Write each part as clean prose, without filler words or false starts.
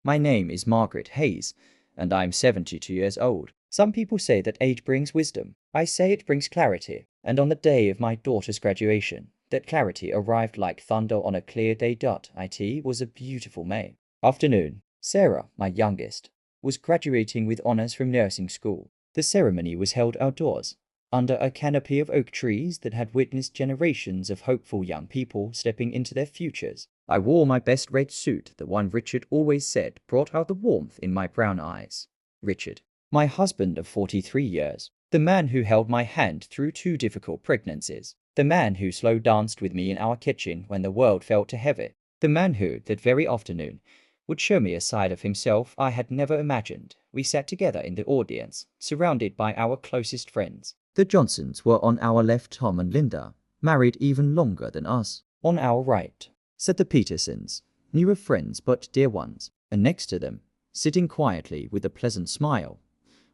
My name is Margaret Hayes, and I'm 72 years old. Some people say that age brings wisdom. I say it brings clarity. And on the day of my daughter's graduation, that clarity arrived like thunder on a clear day. It was a beautiful May afternoon. Sarah, my youngest, was graduating with honors from nursing school. The ceremony was held outdoors, under a canopy of oak trees that had witnessed generations of hopeful young people stepping into their futures. I wore my best red suit, the one Richard always said brought out the warmth in my brown eyes. Richard, my husband of 43 years, the man who held my hand through 2 difficult pregnancies, the man who slow danced with me in our kitchen when the world felt too heavy, the man who, that very afternoon, would show me a side of himself I had never imagined. We sat together in the audience, surrounded by our closest friends. The Johnsons were on our left, Tom and Linda, married even longer than us. On our right sat the Petersons, newer friends but dear ones, and next to them, sitting quietly with a pleasant smile,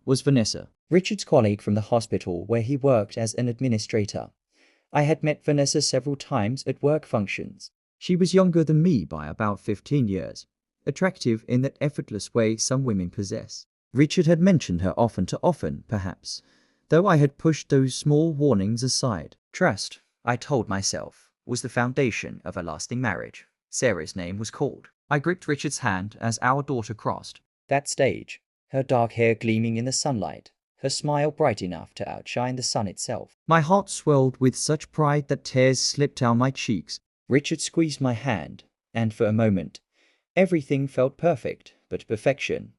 was Vanessa, Richard's colleague from the hospital where he worked as an administrator. I had met Vanessa several times at work functions. She was younger than me by about 15 years, attractive in that effortless way some women possess. Richard had mentioned her often to often, perhaps, though I had pushed those small warnings aside. Trust, I told myself, was the foundation of a lasting marriage. Sarah's name was called. I gripped Richard's hand as our daughter crossed that stage, her dark hair gleaming in the sunlight, her smile bright enough to outshine the sun itself. My heart swelled with such pride that tears slipped down my cheeks. Richard squeezed my hand, and for a moment, everything felt perfect, but perfection,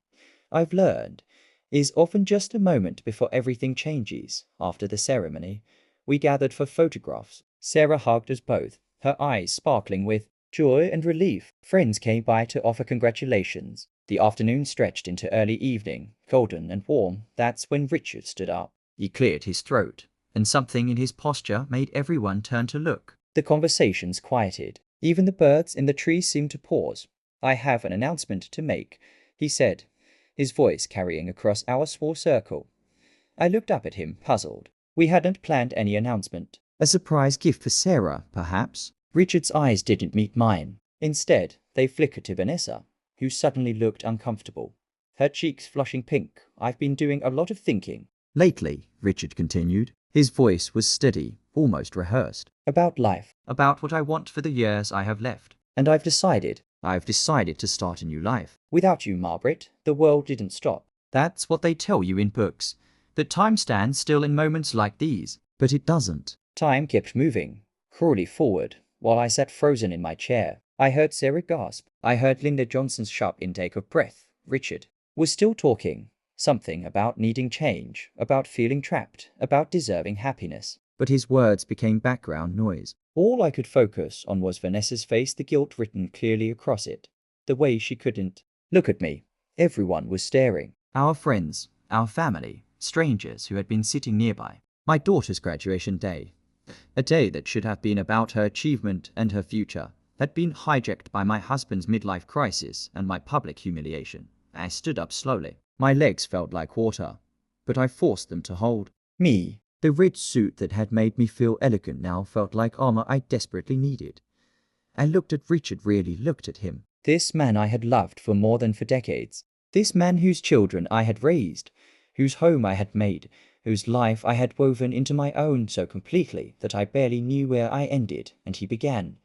I've learned, is often just a moment before everything changes. After the ceremony, we gathered for photographs. Sarah hugged us both, her eyes sparkling with joy and relief. Friends came by to offer congratulations. The afternoon stretched into early evening, golden and warm. That's when Richard stood up. He cleared his throat, and something in his posture made everyone turn to look. The conversations quieted. Even the birds in the trees seemed to pause. I have an announcement to make, he said, his voice carrying across our small circle. I looked up at him, puzzled. We hadn't planned any announcement. A surprise gift for Sarah, perhaps? Richard's eyes didn't meet mine. Instead, they flickered to Vanessa, who suddenly looked uncomfortable, her cheeks flushing pink. I've been doing a lot of thinking lately, Richard continued. His voice was steady, almost rehearsed. About life, about what I want for the years I have left. And I've decided to start a new life. Without you, Margaret, the world didn't stop. That's what they tell you in books, that time stands still in moments like these. But it doesn't. Time kept moving, cruelly forward, while I sat frozen in my chair. I heard Sarah gasp. I heard Linda Johnson's sharp intake of breath. Richard was still talking. Something about needing change, about feeling trapped, about deserving happiness. But his words became background noise. All I could focus on was Vanessa's face, the guilt written clearly across it. The way she couldn't look at me. Everyone was staring. Our friends, our family, strangers who had been sitting nearby. My daughter's graduation day, a day that should have been about her achievement and her future, had been hijacked by my husband's midlife crisis and my public humiliation. I stood up slowly. My legs felt like water, but I forced them to hold me. The red suit that had made me feel elegant now felt like armor I desperately needed. I looked at Richard, really looked at him. This man I had loved for more than 4 decades. This man whose children I had raised, whose home I had made, whose life I had woven into my own so completely that I barely knew where I ended and he began.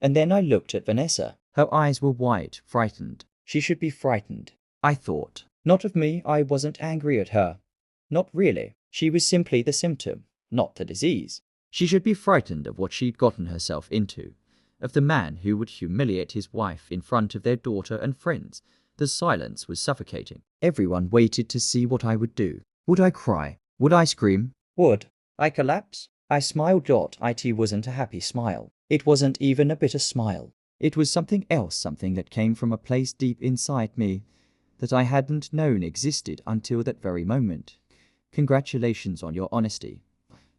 And then I looked at Vanessa. Her eyes were wide, frightened. She should be frightened, I thought. Not of me. I wasn't angry at her. Not really. She was simply the symptom, not the disease. She should be frightened of what she'd gotten herself into, of the man who would humiliate his wife in front of their daughter and friends. The silence was suffocating. Everyone waited to see what I would do. Would I cry? Would I scream? Would I collapse? I smiled. It wasn't a happy smile. It wasn't even a bitter smile. It was something else, something that came from a place deep inside me that I hadn't known existed until that very moment. Congratulations on your honesty,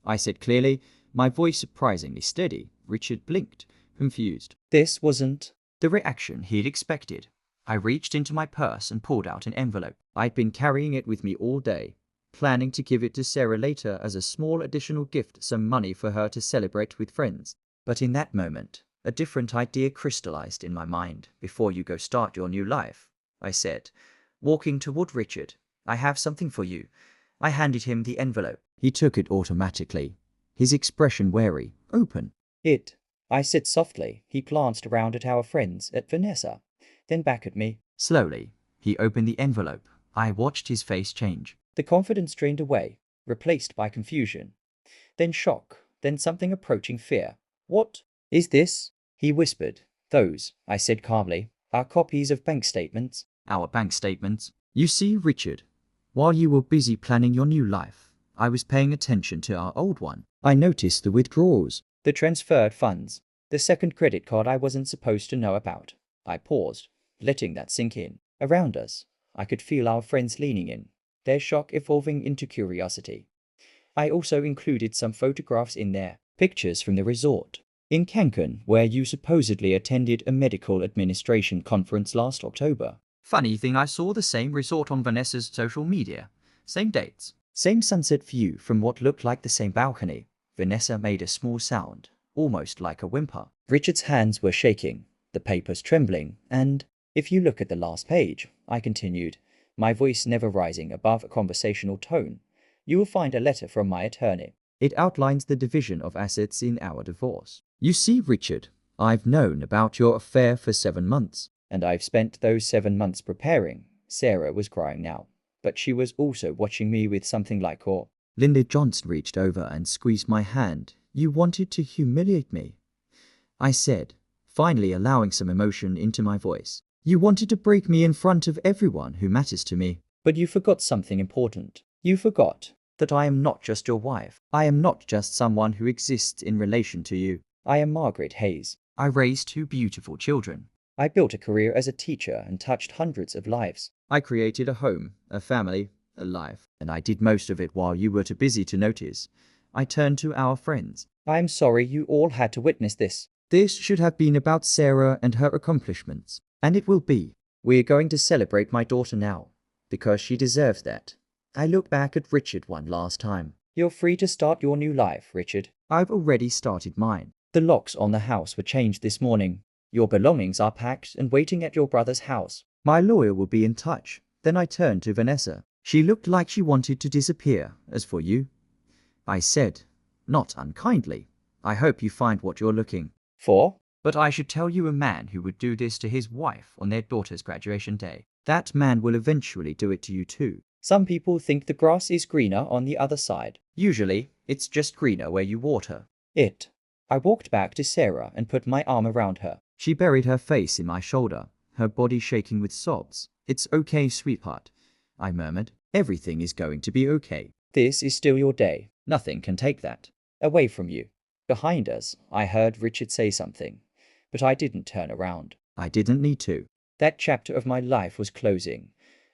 I said clearly, my voice surprisingly steady. Richard blinked, confused. This wasn't the reaction he'd expected. I reached into my purse and pulled out an envelope. I'd been carrying it with me all day, planning to give it to Sarah later as a small additional gift, some money for her to celebrate with friends. But in that moment, a different idea crystallized in my mind. Before you go start your new life, I said, walking toward Richard. I have something for you. I handed him the envelope. He took it automatically, his expression wary, open. I said softly. He glanced around at our friends, at Vanessa, then back at me. Slowly, he opened the envelope. I watched his face change. The confidence drained away, replaced by confusion. Then shock, then something approaching fear. What is this? He whispered. Those, I said calmly, are copies of bank statements. Our bank statements? You see, Richard, while you were busy planning your new life, I was paying attention to our old one. I noticed the withdrawals, the transferred funds, the second credit card I wasn't supposed to know about. I paused, letting that sink in. Around us, I could feel our friends leaning in, their shock evolving into curiosity. I also included some photographs in there, pictures from the resort in Cancun, where you supposedly attended a medical administration conference last October. Funny thing, I saw the same resort on Vanessa's social media. Same dates. Same sunset view from what looked like the same balcony. Vanessa made a small sound, almost like a whimper. Richard's hands were shaking, the papers trembling, and if you look at the last page, I continued, my voice never rising above a conversational tone, you will find a letter from my attorney. It outlines the division of assets in our divorce. You see, Richard, I've known about your affair for 7 months, and I've spent those 7 months preparing. Sarah was crying now, but she was also watching me with something like awe. Linda Johnson reached over and squeezed my hand. You wanted to humiliate me, I said, finally allowing some emotion into my voice. You wanted to break me in front of everyone who matters to me. But you forgot something important. You forgot that I am not just your wife. I am not just someone who exists in relation to you. I am Margaret Hayes. I raised 2 beautiful children. I built a career as a teacher and touched hundreds of lives. I created a home, a family, a life, and I did most of it while you were too busy to notice. I turned to our friends. I am sorry you all had to witness this. This should have been about Sarah and her accomplishments. And it will be. We're going to celebrate my daughter now, because she deserves that. I looked back at Richard one last time. You're free to start your new life, Richard. I've already started mine. The locks on the house were changed this morning. Your belongings are packed and waiting at your brother's house. My lawyer will be in touch. Then I turned to Vanessa. She looked like she wanted to disappear. As for you, I said, not unkindly, I hope you find what you're looking for. But I should tell you, a man who would do this to his wife on their daughter's graduation day, that man will eventually do it to you too. Some people think the grass is greener on the other side. Usually, it's just greener where you water it. I walked back to Sarah and put my arm around her. She buried her face in my shoulder, her body shaking with sobs. It's okay, sweetheart, I murmured. Everything is going to be okay. This is still your day. Nothing can take that away from you. Behind us, I heard Richard say something, but I didn't turn around. I didn't need to. That chapter of my life was closing,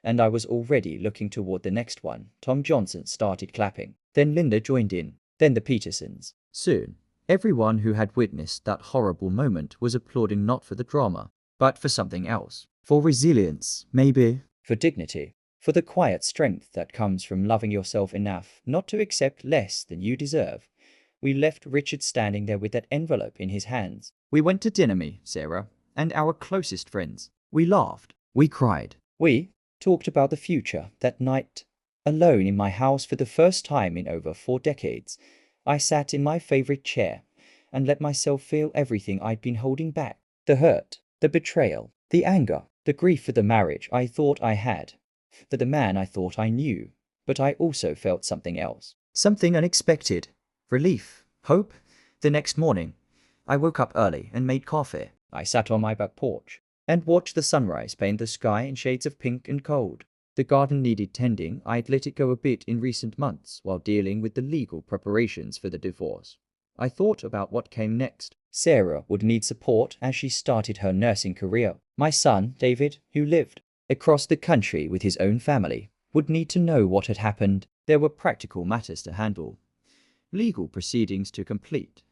and I was already looking toward the next one. Tom Johnson started clapping. Then Linda joined in. Then the Petersons. Soon, everyone who had witnessed that horrible moment was applauding, not for the drama, but for something else. For resilience, maybe. For dignity. For the quiet strength that comes from loving yourself enough not to accept less than you deserve. We left Richard standing there with that envelope in his hands. We went to dinner, me, Sarah, and our closest friends. We laughed. We cried. We talked about the future. That night, alone in my house for the first time in over 4 decades, I sat in my favorite chair and let myself feel everything I'd been holding back. The hurt, the betrayal, the anger, the grief for the marriage I thought I had, for the man I thought I knew. But I also felt something else. Something unexpected. Relief. Hope. The next morning, I woke up early and made coffee. I sat on my back porch and watched the sunrise paint the sky in shades of pink and cold. The garden needed tending. I'd let it go a bit in recent months while dealing with the legal preparations for the divorce. I thought about what came next. Sarah would need support as she started her nursing career. My son, David, who lived across the country with his own family, would need to know what had happened. There were practical matters to handle, legal proceedings to complete,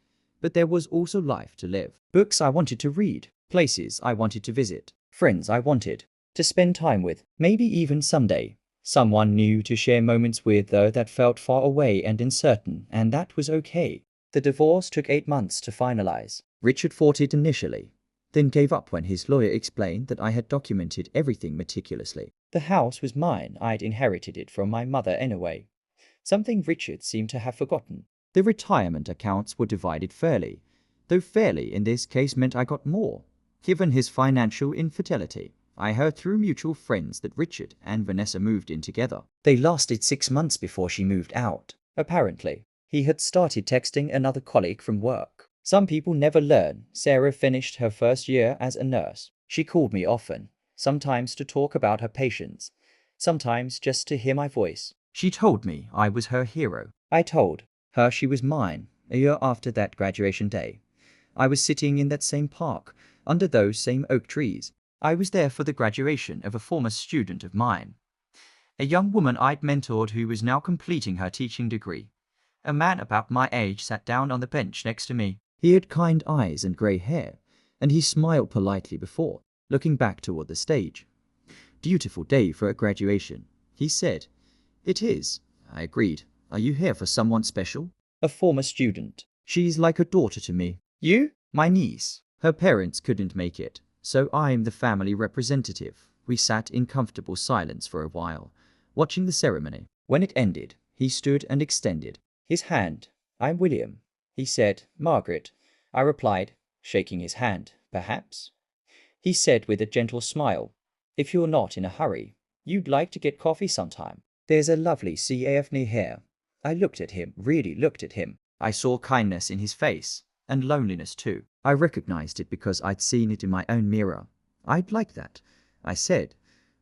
but there was also life to live. Books I wanted to read, places I wanted to visit, friends I wanted to spend time with, maybe even someday someone new to share moments with, though that felt far away and uncertain, and that was okay. The divorce took 8 months to finalize. Richard fought it initially, then gave up when his lawyer explained that I had documented everything meticulously. The house was mine, I'd inherited it from my mother anyway. Something Richard seemed to have forgotten. The retirement accounts were divided fairly, though fairly in this case meant I got more. Given his financial infidelity, I heard through mutual friends that Richard and Vanessa moved in together. They lasted 6 months before she moved out. Apparently, he had started texting another colleague from work. Some people never learn. Sarah finished her first year as a nurse. She called me often, sometimes to talk about her patients, sometimes just to hear my voice. She told me I was her hero. I told her she was mine. A year after that graduation day, I was sitting in that same park, under those same oak trees. I was there for the graduation of a former student of mine, a young woman I'd mentored who was now completing her teaching degree. A man about my age sat down on the bench next to me. He had kind eyes and grey hair, and he smiled politely before looking back toward the stage. "Beautiful day for a graduation," he said. "It is," I agreed. "Are you here for someone special?" "A former student. She's like a daughter to me." "You?" "My niece. Her parents couldn't make it, so I'm the family representative." We sat in comfortable silence for a while, watching the ceremony. When it ended, he stood and extended his hand. "I'm William," he said. "Margaret," I replied, shaking his hand. "Perhaps," he said with a gentle smile, "if you're not in a hurry, you'd like to get coffee sometime. There's a lovely CAF near here." I looked at him, really looked at him. I saw kindness in his face, and loneliness too. I recognized it because I'd seen it in my own mirror. "I'd like that," I said.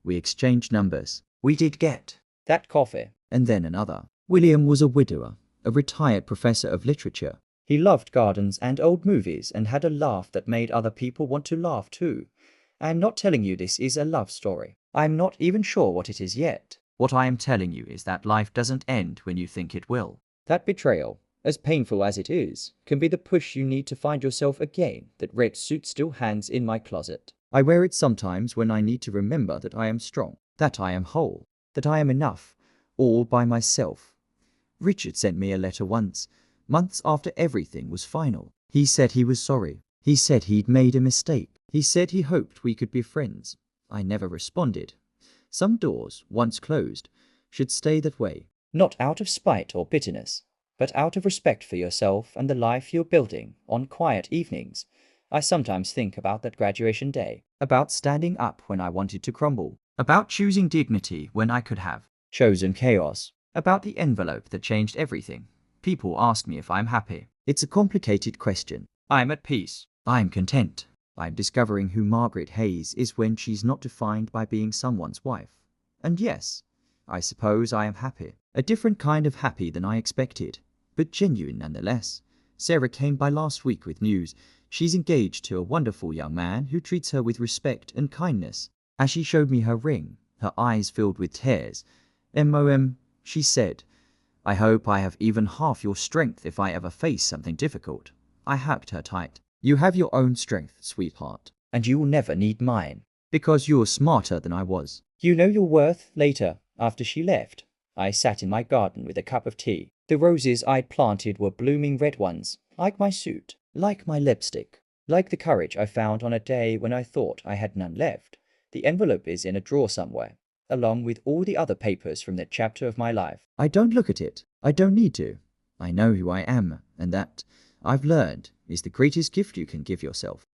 We exchanged numbers. We did get that coffee, and then another. William was a widower, a retired professor of literature. He loved gardens and old movies and had a laugh that made other people want to laugh too. I'm not telling you this is a love story. I'm not even sure what it is yet. What I am telling you is that life doesn't end when you think it will. That betrayal, as painful as it is, can be the push you need to find yourself again. That red suit still hangs in my closet. I wear it sometimes when I need to remember that I am strong, that I am whole, that I am enough, all by myself. Richard sent me a letter once, months after everything was final. He said he was sorry. He said he'd made a mistake. He said he hoped we could be friends. I never responded. Some doors, once closed, should stay that way. Not out of spite or bitterness, but out of respect for yourself and the life you're building. On quiet evenings, I sometimes think about that graduation day, about standing up when I wanted to crumble, about choosing dignity when I could have chosen chaos, about the envelope that changed everything. People ask me if I'm happy. It's a complicated question. I'm at peace. I'm content. I'm discovering who Margaret Hayes is when she's not defined by being someone's wife. And yes, I suppose I am happy. A different kind of happy than I expected, but genuine nonetheless. Sarah came by last week with news. She's engaged to a wonderful young man who treats her with respect and kindness. As she showed me her ring, her eyes filled with tears. "Mom," she said, "I hope I have even half your strength if I ever face something difficult." I hugged her tight. "You have your own strength, sweetheart, and you will never need mine, because you're smarter than I was. You know your worth." Later, after she left, I sat in my garden with a cup of tea. The roses I'd planted were blooming red ones, like my suit, like my lipstick, like the courage I found on a day when I thought I had none left. The envelope is in a drawer somewhere, along with all the other papers from that chapter of my life. I don't look at it. I don't need to. I know who I am, and that, I've learned, is the greatest gift you can give yourself.